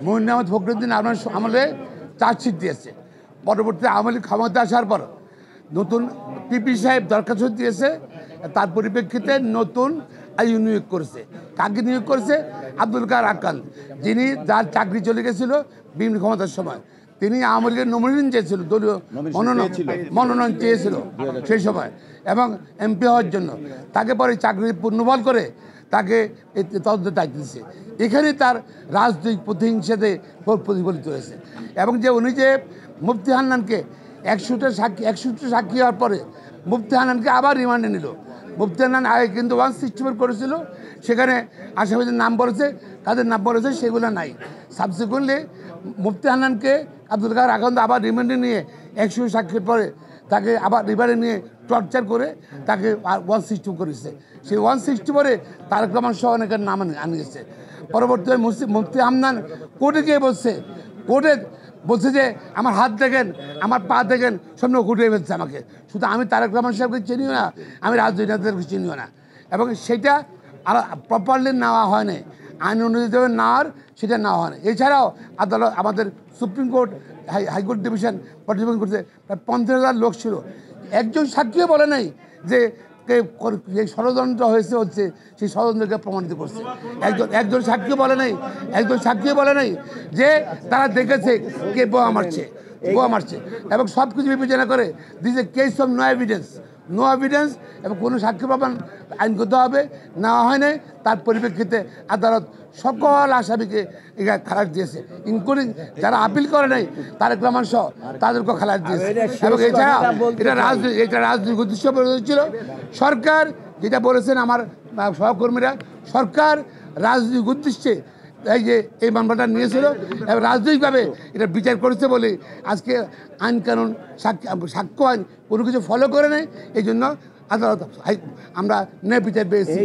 মঈন আহমেদ ফখরুদ্দিন আমলে চার্জশিট দিয়েছে। পরবর্তীতে আওয়ামী লীগ ক্ষমতা আসার পর নতুন পিপি সাহেব দরখাস্ত দিয়েছে, তার পরিপ্রেক্ষিতে নতুন আইন নিয়োগ করেছে। কাকে নিয়োগ করেছে? আব্দুল কাদের আক্কাল, যার চাকরি চলে গেছিল বিএনপি ক্ষমতার সময়। তিনি আওয়ামী লীগের নমিনেশন চেয়েছিল, দলীয় মনোনয়ন চেয়েছিল সেই সময় এবং এমপি হওয়ার জন্য। তাকে পরে চাকরি পুনর্বহাল করে তাকে তদন্তের দায়িত্ব দিচ্ছে। এখানে তার রাজনৈতিক প্রতিহিংসাতে প্রতিফলিত হয়েছে। এবং যে উনি যে মুফতি হান্নানকে 100টা সাক্ষী হওয়ার পরে মুফতি হান্নানকে আবার রিমান্ডে নিল। মুফতি হান্নান আগে কিন্তু 164 করেছিল, সেখানে আসামিদের নাম বলেছে, কাদের নাম বলেছে সেগুলো নাই। সাবসিকুয়েন্টলি মুফতি হান্নানকে আব্দুল কাদের আকান্ত আবার রিমান্ডে নিয়ে 100 সাক্ষীর পরে তাকে আবার রিমান্ডে নিয়ে টর্চার করে তাকে 160 করেছে। সেই 160 পরে তারেক রহমান সহ অনেকের নাম আনিয়েছে। পরবর্তীতে মুফতি হান্নান কোর্টে গিয়ে বলছে যে আমার হাত দেখেন, আমার পা দেখেন, সামনে ঘুরিয়ে ফেলছে আমাকে। শুধু আমি তারেক রহমান সাহেবকে চিনিও না, আমি রাজনীতিকে চিনিও না। এবং সেটা আর প্রপারলি নেওয়া হয়নি, আইন অনুযায়ী নেওয়ার সেটা নেওয়া হয়নি। এছাড়াও আদালত, আমাদের সুপ্রিম কোর্ট, হাইকোর্ট ডিভিশন পর্যবেক্ষণ করতে প্রায় 15,000 লোক ছিল। একজন সাক্ষীও বলে নাই যে ষড়যন্ত্র হচ্ছে সেই ষড়যন্ত্রকে প্রমাণিত করছে। একজন সাক্ষীও বলে নাই যে তারা দেখেছে কে বোমা মারছে এবং সব কিছু বিবেচনা করে this a case of no evidence এবং কোনো সাক্ষী প্রমাণ আইনগত হবে নেওয়া হয় নাই। তার পরিপ্রেক্ষিতে আদালত সকল আসামিকে খালাস দিয়েছে, ইনক্লুডিং যারা আপিল করে নাই তারেক রহমান সহ তাদেরকেও খালাস দিয়েছে। এবং এছাড়া এটা রাজনৈতিক উদ্দেশ্য ছিল। সরকার যেটা বলেছেন আমার সহকর্মীরা, সরকার রাজনৈতিক উদ্দেশ্যে এই মামলাটা নিয়েছিল এবং রাজনৈতিকভাবে এটা বিচার করেছে বলে আজকে আইন কানুন, সাক্ষ্য আইন কোনো কিছু ফলো করে নেই। এই জন্য আদালত আমরা ন্যায় বিচার পেয়েছি।